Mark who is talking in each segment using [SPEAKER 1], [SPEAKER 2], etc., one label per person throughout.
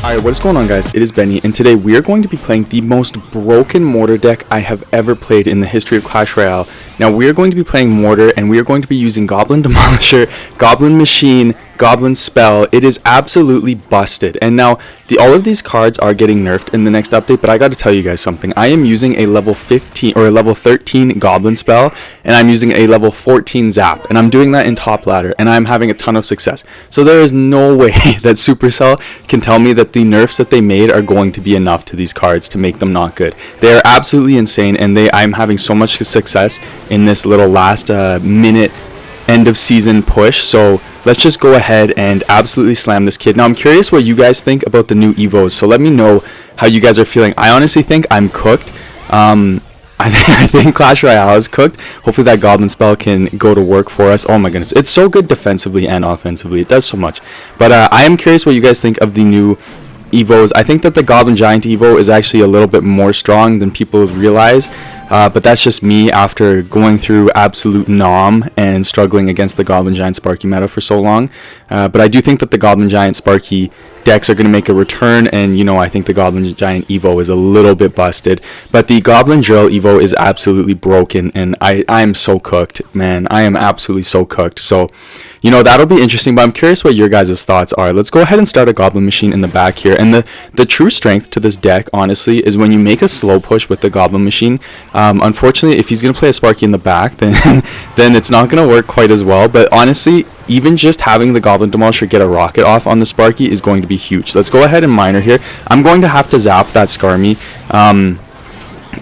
[SPEAKER 1] Alright, what is going on, guys? It is Benny, and today we are going to be playing the most broken Mortar deck I have ever played in the history of Clash Royale. Now, we are going to be playing Mortar, and we are going to be using Goblin Demolisher, Goblin Machine, Goblin Spell. It is absolutely busted. And now, all of these cards are getting nerfed in the next update, but I got to tell you guys something. I am using a level 15 or a level 13 Goblin Spell, and I'm using a level 14 Zap, and I'm doing that in top ladder, and I'm having a ton of success. So there is no way that Supercell can tell me that the nerfs that they made are going to be enough to these cards to make them not good. They are absolutely insane, and I'm having so much success in this little last minute end of season push. So let's just go ahead and absolutely slam this kid. Now, I'm curious what you guys think about the new Evos, so let me know how you guys are feeling. I honestly think I'm cooked. I think Clash Royale is cooked. Hopefully that Goblin Spell can go to work for us. Oh my goodness, it's so good defensively and offensively. It does so much. But I am curious what you guys think of the new Evos. I think that the Goblin Giant Evo is actually a little bit more strong than people realize. But that's just me after going through absolute nom and struggling against the Goblin Giant Sparky meta for so long. But I do think that the Goblin Giant Sparky decks are going to make a return, and I think the Goblin Giant Evo is a little bit busted. But the Goblin Drill Evo is absolutely broken, and I am so cooked, man. I am absolutely so cooked. So, that'll be interesting, but I'm curious what your guys' thoughts are. Let's go ahead and start a Goblin Machine in the back here. And the true strength to this deck, honestly, is when you make a slow push with the Goblin Machine. Unfortunately, if he's going to play a Sparky in the back, then it's not going to work quite as well. But honestly, even just having the Goblin Demolisher get a rocket off on the Sparky is going to be huge. Let's go ahead and Miner here. I'm going to have to zap that Skarmy.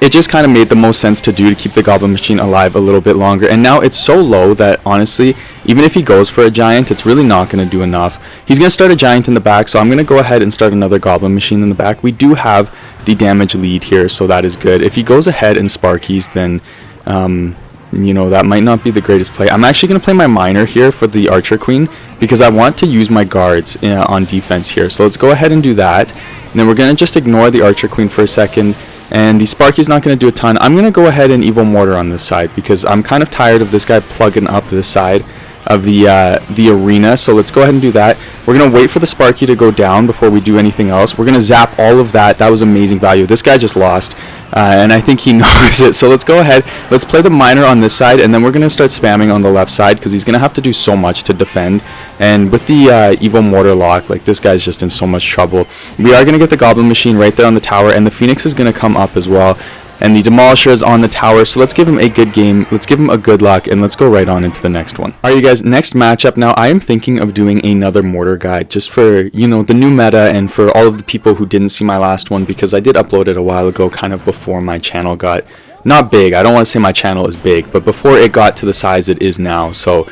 [SPEAKER 1] It just kind of made the most sense to do to keep the Goblin Machine alive a little bit longer. And now it's so low that, honestly, even if he goes for a Giant, it's really not going to do enough. He's going to start a Giant in the back, so I'm going to go ahead and start another Goblin Machine in the back. We do have the damage lead here, so that is good. If he goes ahead and Sparkies, then that might not be the greatest play. I'm actually going to play my Miner here for the Archer Queen because I want to use my guards on defense here. So let's go ahead and do that. And then we're going to just ignore the Archer Queen for a second. And the Sparky's not going to do a ton. I'm going to go ahead and Evo Mortar on this side because I'm kind of tired of this guy plugging up this side of the arena. So let's go ahead and do that. We're going to wait for the Sparky to go down before we do anything else. We're going to zap all of that. That was amazing value. This guy just lost, and I think he knows it. So let's go ahead. Let's play the Miner on this side, and then we're going to start spamming on the left side because he's going to have to do so much to defend. And with the Evo Mortar lock, this guy's just in so much trouble. We are going to get the Goblin Machine right there on the tower, and the Phoenix is going to come up as well. And the Demolisher is on the tower, so let's give him a good game. Let's give him a good luck, and let's go right on into the next one. Alright, you guys, next matchup. Now, I am thinking of doing another Mortar guide just for, the new meta and for all of the people who didn't see my last one, because I did upload it a while ago, kind of before my channel got, not big, I don't want to say my channel is big, but before it got to the size it is now. So,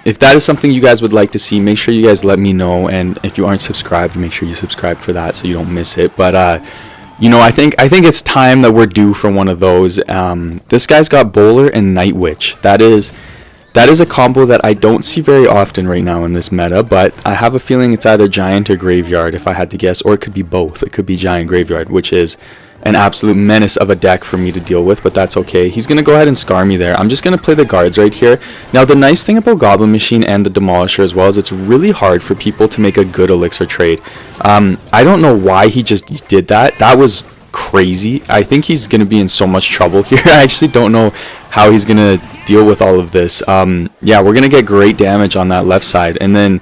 [SPEAKER 1] if that is something you guys would like to see, make sure you guys let me know, and if you aren't subscribed, make sure you subscribe for that so you don't miss it. But, I think it's time that we're due for one of those. This guy's got Bowler and Nightwitch. That is a combo that I don't see very often right now in this meta, but I have a feeling it's either Giant or Graveyard if I had to guess, or it could be both. It could be Giant Graveyard, which is an absolute menace of a deck for me to deal with, but that's okay. He's going to go ahead and scar me there. I'm just going to play the guards right here. Now, the nice thing about Goblin Machine and the Demolisher as well is it's really hard for people to make a good elixir trade. I don't know why he just did that. That was crazy. I think he's going to be in so much trouble here. I actually don't know how he's going to deal with all of this. Yeah, we're going to get great damage on that left side, and then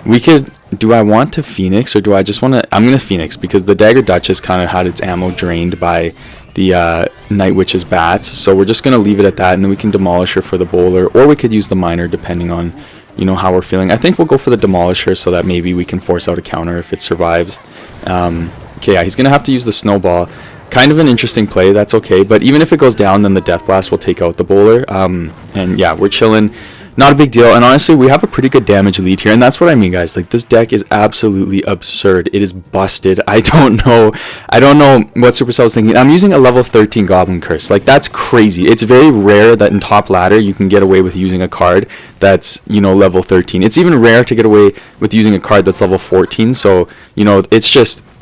[SPEAKER 1] we could... Do I want to Phoenix, or do I just want to... I'm going to Phoenix, because the Dagger Duchess kind of had its ammo drained by the Nightwitch's bats, so we're just going to leave it at that, and then we can Demolish her for the Bowler, or we could use the Miner, depending on, how we're feeling. I think we'll go for the Demolisher, so that maybe we can force out a counter if it survives. Okay, yeah, he's going to have to use the Snowball. Kind of an interesting play, that's okay, but even if it goes down, then the Death Blast will take out the Bowler, and yeah, we're chilling. Not a big deal, and honestly, we have a pretty good damage lead here, and that's what I mean, guys. This deck is absolutely absurd. It is busted. I don't know what Supercell is thinking. I'm using a level 13 Goblin Curse. That's crazy. It's very rare that in top ladder you can get away with using a card that's, level 13. It's even rare to get away with using a card that's level 14, so,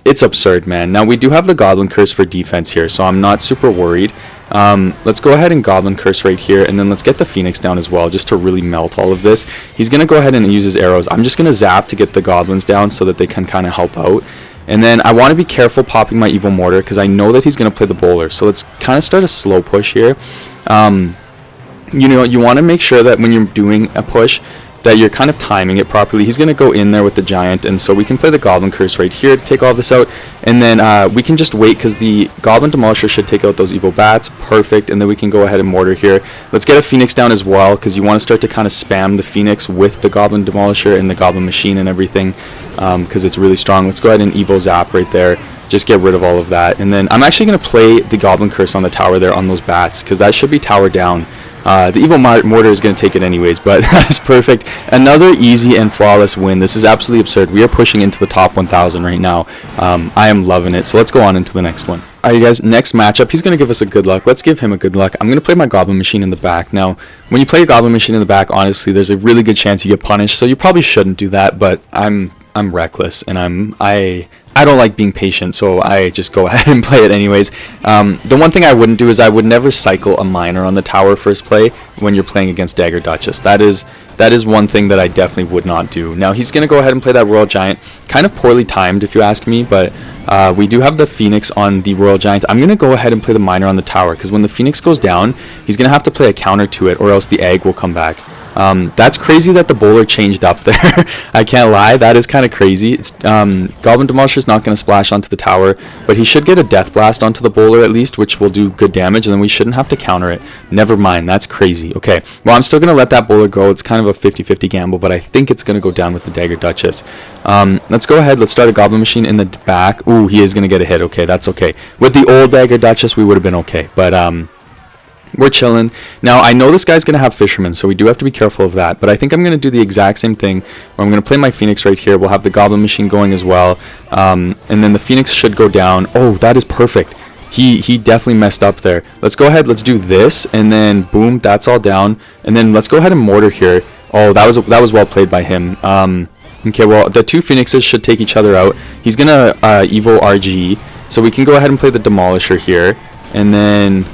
[SPEAKER 1] it's absurd, man. Now, we do have the Goblin Curse for defense here, so I'm not super worried. Let's go ahead and Goblin Curse right here, and then let's get the Phoenix down as well, just to really melt all of this. He's going to go ahead and use his arrows. I'm just going to zap to get the Goblins down so that they can kind of help out. And then I want to be careful popping my Evil Mortar because I know that he's going to play the Bowler. So let's kind of start a slow push here. You know, you want to make sure that when you're doing a push that you're kind of timing it properly. He's going to go in there with the Giant, and so we can play the Goblin Curse right here to take all this out, and then we can just wait because the Goblin Demolisher should take out those Evil Bats. Perfect. And then we can go ahead and Mortar here. Let's get a Phoenix down as well because you want to start to kind of spam the Phoenix with the Goblin Demolisher and the Goblin Machine and everything because it's really strong. Let's go ahead and Evo Zap right there. Just get rid of all of that. And then I'm actually going to play the Goblin Curse on the tower there on those bats because that should be tower down. The Evil Mortar is going to take it anyways, but that is perfect. Another easy and flawless win. This is absolutely absurd. We are pushing into the top 1,000 right now. I am loving it. So let's go on into the next one. Alright, you guys, next matchup. He's going to give us a good luck. Let's give him a good luck. I'm going to play my Goblin Machine in the back. Now, when you play a Goblin Machine in the back, honestly, there's a really good chance you get punished, so you probably shouldn't do that, but I'm reckless, and I don't like being patient, so I just go ahead and play it anyways. The one thing I wouldn't do is I would never cycle a miner on the tower first play when you're playing against Dagger Duchess. That is one thing that I definitely would not do. Now he's going to go ahead and play that Royal Giant. Kind of poorly timed if you ask me, but we do have the Phoenix on the Royal Giant. I'm going to go ahead and play the miner on the tower because when the Phoenix goes down, he's going to have to play a counter to it or else the egg will come back. That's crazy that the Bowler changed up there. I can't lie, that is kind of crazy. It's Goblin Demolisher is not going to splash onto the tower, but he should get a Death Blast onto the Bowler at least, which will do good damage, and then we shouldn't have to counter it. Never mind, that's crazy. Okay, well, I'm still going to let that Bowler go. It's kind of a 50-50 gamble, but I think it's going to go down with the Dagger Duchess. Let's go ahead. Let's start a Goblin Machine in the back. Ooh, he is going to get a hit. Okay, that's okay. With the old Dagger Duchess, we would have been okay, but we're chilling. Now, I know this guy's going to have Fisherman, so we do have to be careful of that. But I think I'm going to do the exact same thing, where I'm going to play my Phoenix right here. We'll have the Goblin Machine going as well. And then the Phoenix should go down. Oh, that is perfect. He definitely messed up there. Let's go ahead. Let's do this. And then, boom, that's all down. And then let's go ahead and Mortar here. Oh, that was well played by him. Okay, well, the two Phoenixes should take each other out. He's going to Evo RG. So we can go ahead and play the Demolisher here. And then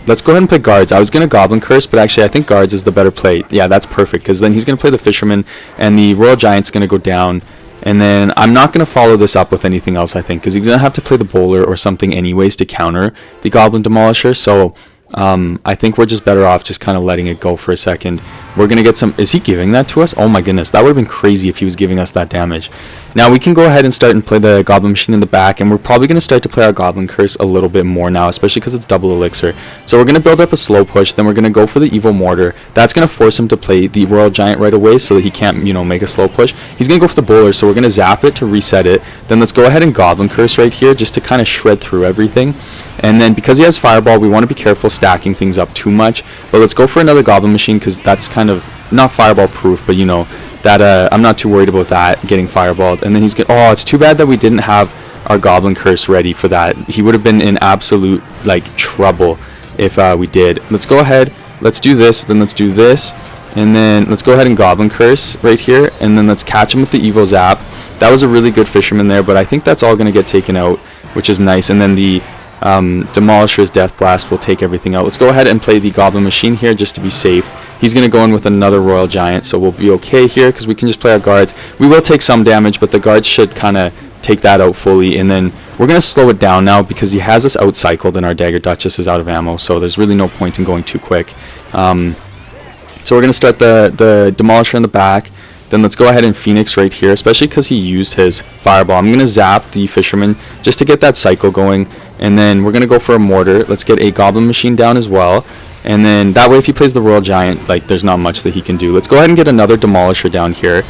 [SPEAKER 1] let's go ahead and play Guards. I was going to Goblin Curse, but actually I think Guards is the better play. Yeah, that's perfect, because then he's going to play the Fisherman, and the Royal Giant's going to go down. And then I'm not going to follow this up with anything else, I think, because he's going to have to play the Bowler or something anyways to counter the Goblin Demolisher. So I think we're just better off just kind of letting it go for a second. We're going to get some... Is he giving that to us? Oh my goodness, that would have been crazy if he was giving us that damage. Now we can go ahead and start and play the Goblin Machine in the back, and we're probably going to start to play our Goblin Curse a little bit more now, especially because it's double elixir. So we're going to build up a slow push, then we're going to go for the Evil Mortar. That's going to force him to play the Royal Giant right away so that he can't, you know, make a slow push. He's going to go for the Bowler, so we're going to zap it to reset it. Then let's go ahead and Goblin Curse right here just to kind of shred through everything. And then because he has Fireball, we want to be careful stacking things up too much. But let's go for another Goblin Machine because that's kind of not Fireball proof, but you know, that I'm not too worried about that getting fireballed. And then he's oh, it's too bad that we didn't have our Goblin Curse ready for that. He would have been in absolute like trouble if we did. Let's go ahead, let's do this, then let's do this, and then let's go ahead and Goblin Curse right here, and then let's catch him with the Evil Zap. That was a really good Fisherman there, but I think that's all going to get taken out, which is nice. And then the Demolisher's Death Blast will take everything out. Let's go ahead and play the Goblin Machine here just to be safe. He's going to go in with another Royal Giant, so we'll be okay here because we can just play our Guards. We will take some damage, but the Guards should kind of take that out fully. And then we're going to slow it down now because he has us out-cycled and our Dagger Duchess is out of ammo, so there's really no point in going too quick. So we're going to start the Demolisher in the back. Then let's go ahead and Phoenix right here, especially because he used his Fireball. I'm going to zap the Fisherman just to get that cycle going. And then we're going to go for a Mortar. Let's get a Goblin Machine down as well. And then that way if he plays the Royal Giant, like there's not much that he can do. Let's go ahead and get another Demolisher down here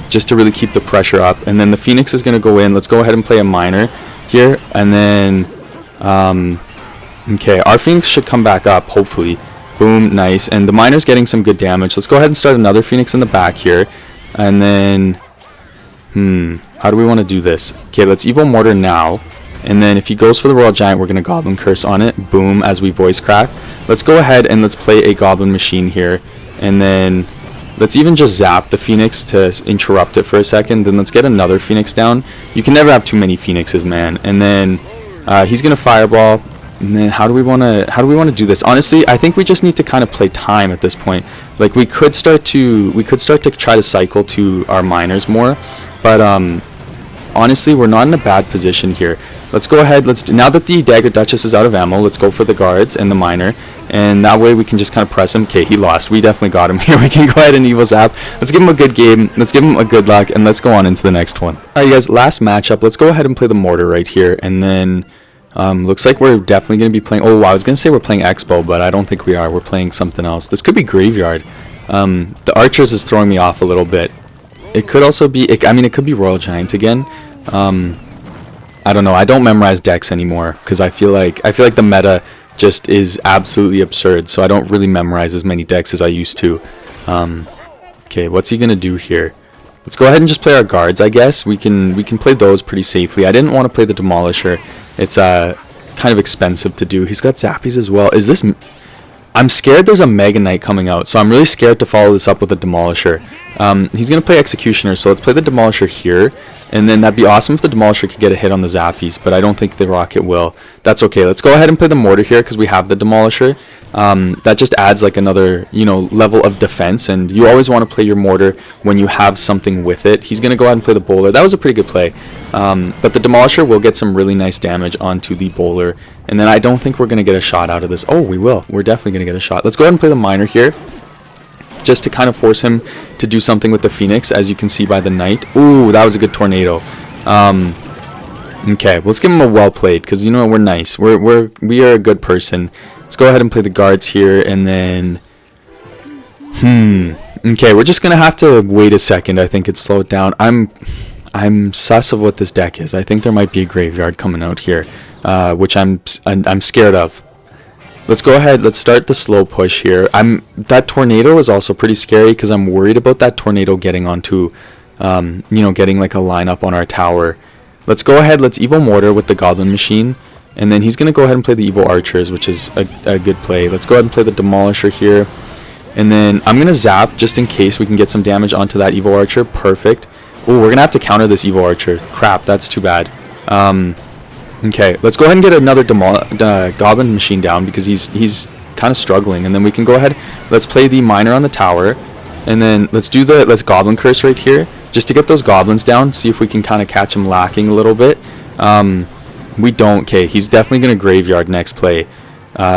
[SPEAKER 1] just to really keep the pressure up. And then the Phoenix is going to go in. Let's go ahead and play a Miner here. And then, okay, our Phoenix should come back up, hopefully. Boom, nice. And the Miner's getting some good damage. Let's go ahead and start another Phoenix in the back here. And then, how do we want to do this? Okay, let's Evil Mortar now. And then if he goes for the Royal Giant, we're going to Goblin Curse on it. Boom, as we voice crack. Let's go ahead and let's play a Goblin Machine here. And then let's even just zap the Phoenix to interrupt it for a second. Then let's get another Phoenix down. You can never have too many Phoenixes, man. And then he's going to Fireball. And then how do we want to do this? Honestly, I think we just need to kind of play time at this point. Like we could start to try to cycle to our miners more, but honestly, we're not in a bad position here. Let's go ahead. Now that the Dagger Duchess is out of ammo, let's go for the guards and the miner, and that way we can just kind of press him. Okay, he lost. We definitely got him here. We can go ahead and evil zap. Let's give him a good game. Let's give him a good luck, and let's go on into the next one. All right, you guys, last matchup. Let's go ahead and play the Mortar right here, and then looks like we're definitely going to be playing. Oh, I was going to say we're playing Expo, but I don't think we are. We're playing something else. This could be Graveyard. The Archers is throwing me off a little bit. It could also be, it could be Royal Giant again. I don't know. I don't memorize decks anymore because I feel like the meta just is absolutely absurd. So I don't really memorize as many decks as I used to. Okay, what's he gonna do here? Let's go ahead and just play our guards. I guess we can play those pretty safely. I didn't want to play the Demolisher. It's kind of expensive to do. He's got Zappies as well. I'm scared there's a Mega Knight coming out, so I'm really scared to follow this up with a Demolisher. He's going to play Executioner, so let's play the Demolisher here. And then that'd be awesome if the Demolisher could get a hit on the Zappies, but I don't think the Rocket will. That's okay. Let's go ahead and play the Mortar here because we have the Demolisher. That just adds like another, level of defense, and you always want to play your Mortar when you have something with it. He's going to go ahead and play the Bowler. That was a pretty good play. But the Demolisher will get some really nice damage onto the Bowler, and then I don't think we're going to get a shot out of this. Oh, we will. We're definitely going to get a shot. Let's go ahead and play the Miner here, just to kind of force him to do something with the Phoenix, as you can see by the Knight. Ooh, that was a good tornado. Okay, let's give him a well played, because we're nice. We are a good person. Let's go ahead and play the guards here, and then okay, we're just gonna have to wait a second. I think it's slowed down. I'm sus of what this deck is. I think there might be a Graveyard coming out here, which I'm scared of. Let's go ahead. Let's start the slow push here. That tornado is also pretty scary because I'm worried about that tornado getting onto, getting like a lineup on our tower. Let's go ahead. Let's Evil Mortar with the Goblin Machine, and then he's gonna go ahead and play the Evil Archers, which is a good play. Let's go ahead and play the Demolisher here, and then I'm gonna zap just in case we can get some damage onto that Evil Archer. Perfect. Oh, we're gonna have to counter this Evil Archer. Crap, that's too bad. Okay, let's go ahead and get another Goblin Machine down because he's kind of struggling, and then we can go ahead. Let's play the Miner on the tower, and then let's Goblin Curse right here just to get those goblins down. See if we can kind of catch him lacking a little bit. We don't. Okay, he's definitely gonna Graveyard next play.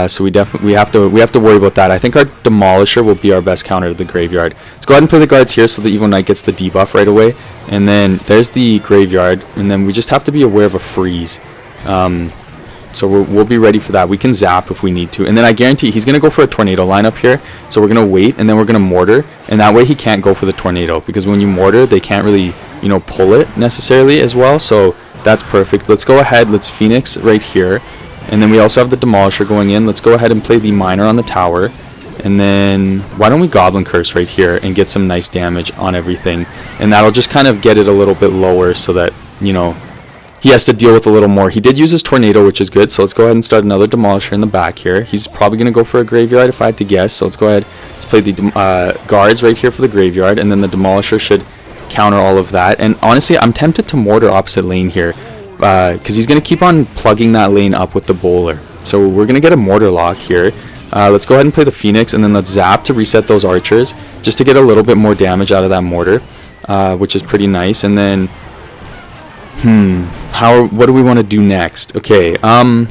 [SPEAKER 1] So we have to worry about that. I think our Demolisher will be our best counter to the Graveyard. Let's go ahead and play the guards here so the Evil Knight gets the debuff right away, and then there's the Graveyard, and then we just have to be aware of a freeze. So we'll be ready for that. We can zap if we need to, and then I guarantee he's gonna go for a tornado lineup here. So we're gonna wait, and then we're gonna Mortar, and that way he can't go for the tornado, because when you Mortar, they can't really pull it necessarily as well. So that's perfect. Let's go ahead. Let's Phoenix right here, and then we also have the Demolisher going in. Let's go ahead and play the Miner on the tower, and then why don't we Goblin Curse right here and get some nice damage on everything, and that'll just kind of get it a little bit lower so that he has to deal with a little more. He did use his tornado, which is good. So let's go ahead and start another Demolisher in the back here. He's probably going to go for a Graveyard if I had to guess. So let's go ahead. Let's play the guards right here for the Graveyard, and then the Demolisher should counter all of that. And honestly, I'm tempted to Mortar opposite lane here because he's going to keep on plugging that lane up with the Bowler. So we're going to get a Mortar lock here. Let's go ahead and play the Phoenix, and then let's zap to reset those Archers just to get a little bit more damage out of that Mortar, which is pretty nice. And then what do we want to do next? Okay, I'm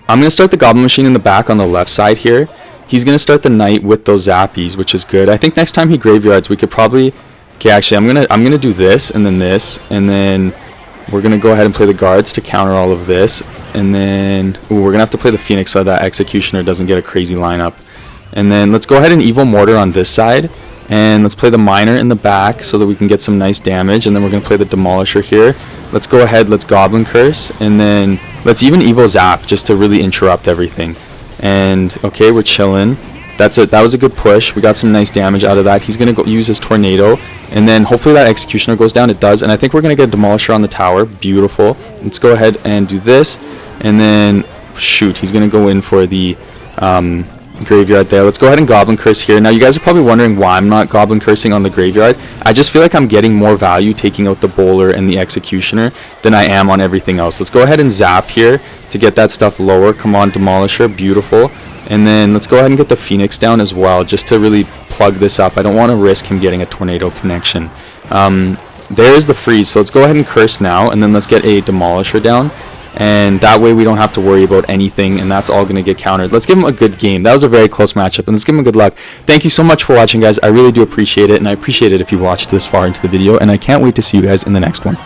[SPEAKER 1] gonna start the Goblin Machine in the back on the left side here. He's gonna start the Knight with those Zappies, which is good. I think next time he Graveyards, we could probably. Okay, actually, I'm gonna do this, and then we're gonna go ahead and play the guards to counter all of this, and then we're gonna have to play the Phoenix so that Executioner doesn't get a crazy lineup. And then let's go ahead and Evil Mortar on this side. And let's play the Miner in the back so that we can get some nice damage, and then we're going to play the Demolisher here. Let's go ahead, let's Goblin Curse, and then let's even Evil Zap just to really interrupt everything. And okay, we're chilling. That was a good push. We got some nice damage out of that. He's going to go use his Tornado, and then hopefully that Executioner goes down. It does, and I think we're going to get a Demolisher on the tower. Beautiful. Let's go ahead and do this, and then shoot, he's going to go in for the Graveyard there. Let's go ahead and Goblin Curse here. Now you guys are probably wondering why I'm not Goblin Cursing on the Graveyard. I just feel like I'm getting more value taking out the Bowler and the Executioner than I am on everything else. Let's go ahead and zap here to get that stuff lower. Come on, Demolisher. Beautiful. And then let's go ahead and get the Phoenix down as well, just to really plug this up. I don't want to risk him getting a Tornado connection. There's the freeze. So let's go ahead and curse now, and then let's get a Demolisher down. And that way we don't have to worry about anything, and that's all going to get countered. Let's give him a good game. That was a very close matchup, and let's give him good luck. Thank you so much for watching, guys. I really do appreciate it, and I appreciate it if you watched this far into the video, and I can't wait to see you guys in the next one.